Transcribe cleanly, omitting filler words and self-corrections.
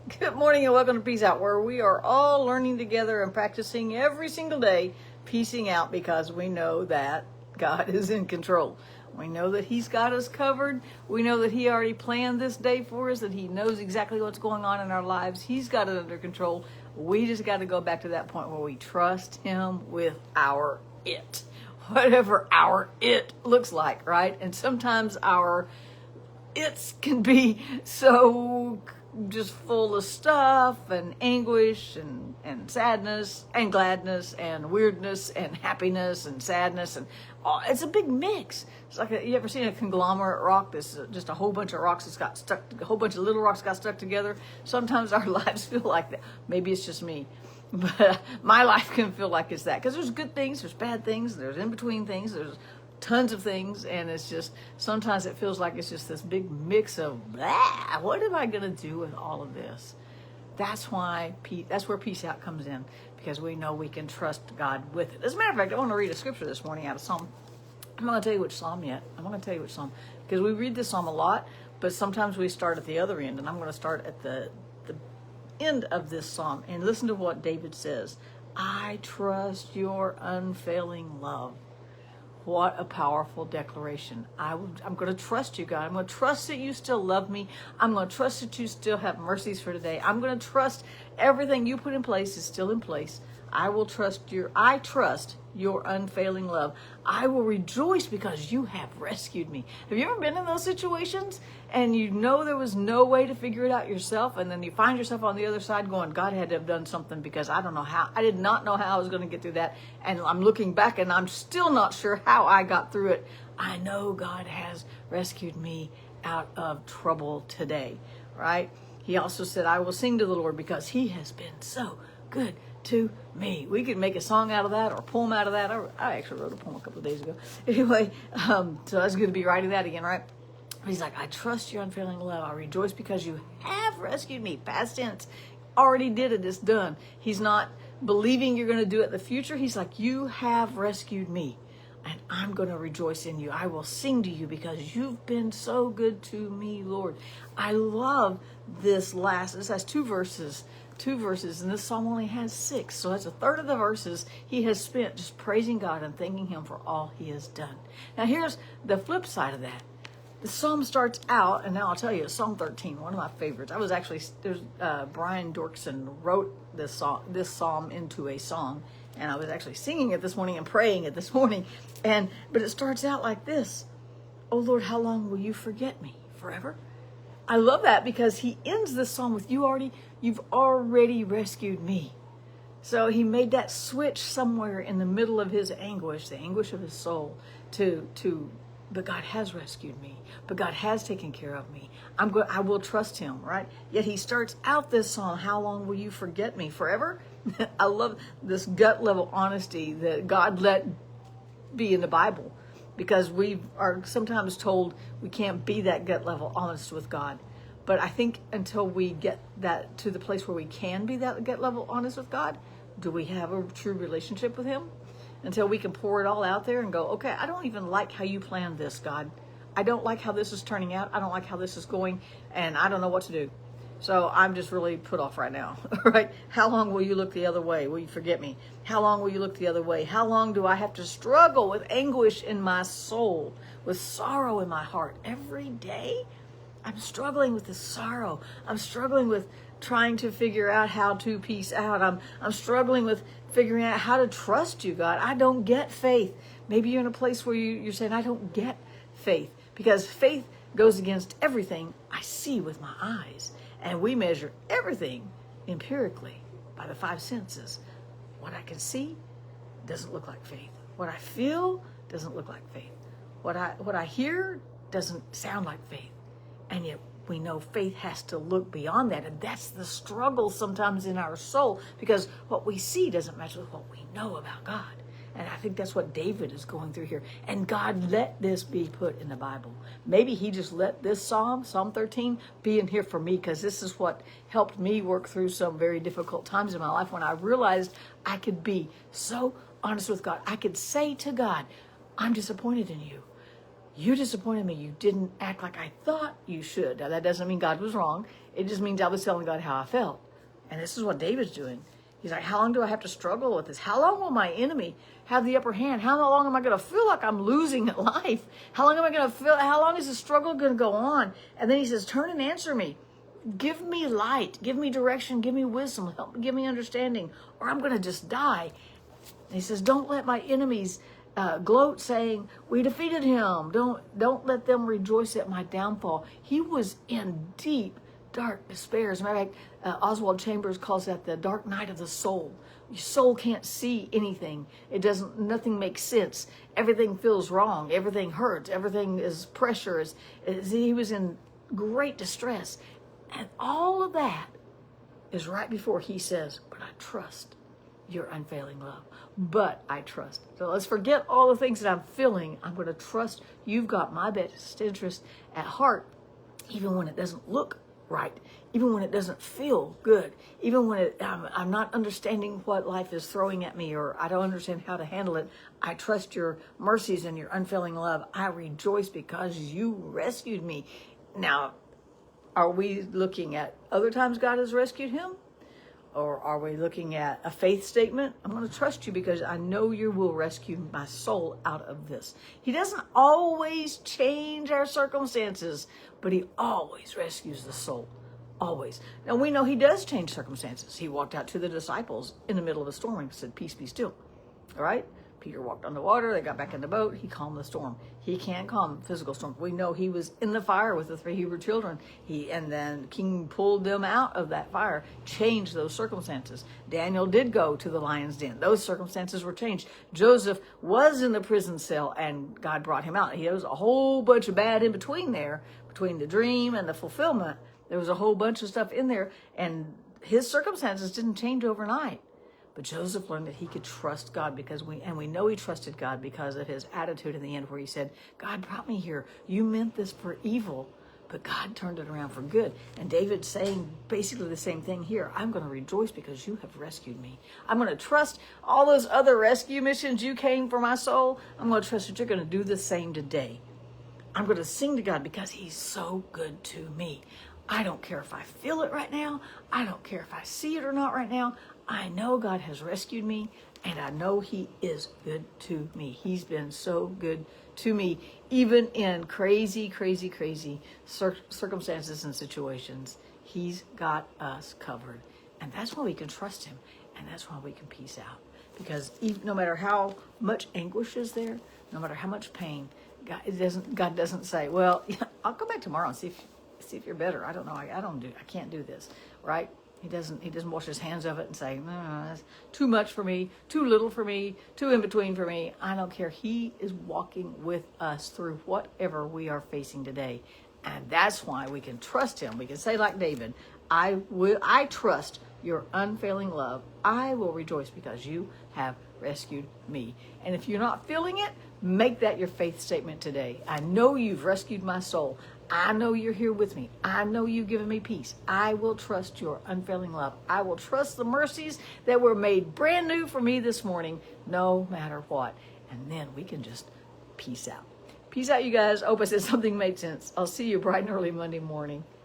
Good morning and welcome to Peace Out, where we are all learning together and practicing every single day, piecing out, because we know that God is in control. We know that He's got us covered. We know that He already planned this day for us, that He knows exactly what's going on in our lives. He's got it under control. We just got to go back to that point where we trust Him with our it. Whatever our it looks like, right? And sometimes our it's can be so just full of stuff and anguish and sadness and gladness and weirdness and happiness and sadness, and it's a big mix. It's like you ever seen a conglomerate rock? This just a whole bunch of rocks that's got stuck, a whole bunch of little rocks got stuck together. Sometimes our lives feel like that. Maybe it's just me, but my life can feel like it's that, because there's good things, there's bad things, there's in between things, there's tons of things, and it's just sometimes it feels like it's just this big mix of blah. What am I going to do with all of this? That's why that's where Peace Out comes in, because we know we can trust God with it. As a matter of fact, I want to read a scripture this morning out of Psalm. I'm not going to tell you which psalm yet. I'm not going to tell you which psalm, because we read this psalm a lot, but sometimes we start at the other end, and I'm going to start at the end of this psalm and listen to what David says. I trust your unfailing love. What a powerful declaration. I'm going to trust you, God. I'm going to trust that you still love me. I'm going to trust that you still have mercies for today. I'm going to trust everything you put in place is still in place. I trust your unfailing love. I will rejoice because you have rescued me. Have you ever been in those situations and you know there was no way to figure it out yourself, and then you find yourself on the other side going, God had to have done something, because I don't know how. I did not know how I was going to get through that, and I'm looking back and I'm still not sure how I got through it. I know God has rescued me out of trouble today, right? He also said, I will sing to the Lord because He has been so good to me. We could make a song out of that or a poem out of that. I actually wrote a poem a couple of days ago. Anyway, so that's good to be writing that again, right? He's like, I trust your unfailing love. I rejoice because you have rescued me. Past tense. Already did it. It's done. He's not believing you're going to do it in the future. He's like, you have rescued me, and I'm going to rejoice in you. I will sing to you because you've been so good to me, Lord. I love this has two verses, and this psalm only has 6. So that's a third of the verses he has spent just praising God and thanking Him for all He has done. Now here's the flip side of that. The psalm starts out, and now I'll tell you, Psalm 13, one of my favorites. Brian Dorkson wrote this psalm into a song, and I was actually singing it this morning and praying it this morning. But it starts out like this: Oh Lord, how long will you forget me? Forever? I love that, because he ends this psalm with you've already rescued me. So he made that switch somewhere in the middle of his anguish, the anguish of his soul, but God has rescued me. But God has taken care of me. I will trust Him, right? Yet he starts out this song, how long will you forget me? Forever? I love this gut level honesty that God let be in the Bible, because we are sometimes told we can't be that gut level honest with God. But I think until we get that to the place where we can be that gut level honest with God, do we have a true relationship with Him? Until we can pour it all out there and go, okay, I don't even like how you planned this, God. I don't like how this is turning out. I don't like how this is going, and I don't know what to do. So I'm just really put off right now, right? How long will you look the other way? Will you forget me? How long will you look the other way? How long do I have to struggle with anguish in my soul, with sorrow in my heart every day? I'm struggling with this sorrow. I'm struggling with trying to figure out how to peace out. I'm struggling with figuring out how to trust you, God. I don't get faith. Maybe you're in a place where you're saying, I don't get faith, because faith goes against everything I see with my eyes. And we measure everything empirically by the 5 senses. What I can see doesn't look like faith. What I feel doesn't look like faith. What I hear doesn't sound like faith. And yet we know faith has to look beyond that. And that's the struggle sometimes in our soul, because what we see doesn't match with what we know about God. And I think that's what David is going through here. And God let this be put in the Bible. Maybe He just let this Psalm 13, be in here for me, because this is what helped me work through some very difficult times in my life, when I realized I could be so honest with God. I could say to God, I'm disappointed in you. You disappointed me. You didn't act like I thought you should. Now, that doesn't mean God was wrong. It just means I was telling God how I felt. And this is what David's doing. He's like, how long do I have to struggle with this? How long will my enemy have the upper hand? How long am I going to feel like I'm losing at life? How long is the struggle going to go on? And then he says, turn and answer me. Give me light. Give me direction. Give me wisdom. Give me understanding, or I'm going to just die. And he says, don't let my enemies gloat, saying, we defeated him. Don't let them rejoice at my downfall. He was in deep, dark despair. As a matter of fact, Oswald Chambers calls that the dark night of the soul. Your soul can't see anything. Nothing makes sense. Everything feels wrong. Everything hurts. Everything is pressure. He was in great distress. And all of that is right before he says, but I trust your unfailing love. But I trust. So let's forget all the things that I'm feeling. I'm going to trust you've got my best interest at heart, even when it doesn't look right, even when it doesn't feel good, even when I'm not understanding what life is throwing at me, or I don't understand how to handle it. I trust your mercies and your unfailing love. I rejoice because you rescued me. Now, are we looking at other times God has rescued him? Or are we looking at a faith statement? I'm going to trust you because I know you will rescue my soul out of this. He doesn't always change our circumstances, but he always rescues the soul. Always. Now we know he does change circumstances. He walked out to the disciples in the middle of a storm and said, peace be still. All right? Peter walked on the water. They got back in the boat. He calmed the storm. He can calm physical storms. We know he was in the fire with the 3 Hebrew children. And then the king pulled them out of that fire, changed those circumstances. Daniel did go to the lion's den. Those circumstances were changed. Joseph was in the prison cell and God brought him out. There was a whole bunch of bad in between there, between the dream and the fulfillment. There was a whole bunch of stuff in there, and his circumstances didn't change overnight. But Joseph learned that he could trust God because we know he trusted God because of his attitude in the end, where he said, God brought me here. You meant this for evil, but God turned it around for good. And David's saying basically the same thing here. I'm going to rejoice because you have rescued me. I'm going to trust all those other rescue missions you came for my soul. I'm going to trust that you're going to do the same today. I'm going to sing to God because he's so good to me. I don't care if I feel it right now. I don't care if I see it or not right now. I know God has rescued me, and I know he is good to me. He's been so good to me, even in crazy, crazy, crazy circumstances and situations. He's got us covered, and that's why we can trust him, and that's why we can peace out. Because no matter how much anguish is there, no matter how much pain, God doesn't say, well, I'll come back tomorrow and see if you're better. I don't know. I can't do this, right? He doesn't wash his hands of it and say, no, that's too much for me, too little for me, too in between for me. I don't care. He is walking with us through whatever we are facing today. And that's why we can trust him. We can say like David, I trust your unfailing love. I will rejoice because you have rescued me. And if you're not feeling it, make that your faith statement today. I know you've rescued my soul. I know you're here with me. I know you've given me peace. I will trust your unfailing love. I will trust the mercies that were made brand new for me this morning, no matter what. And then we can just peace out. Peace out, you guys. Hope I said something made sense. I'll see you bright and early Monday morning.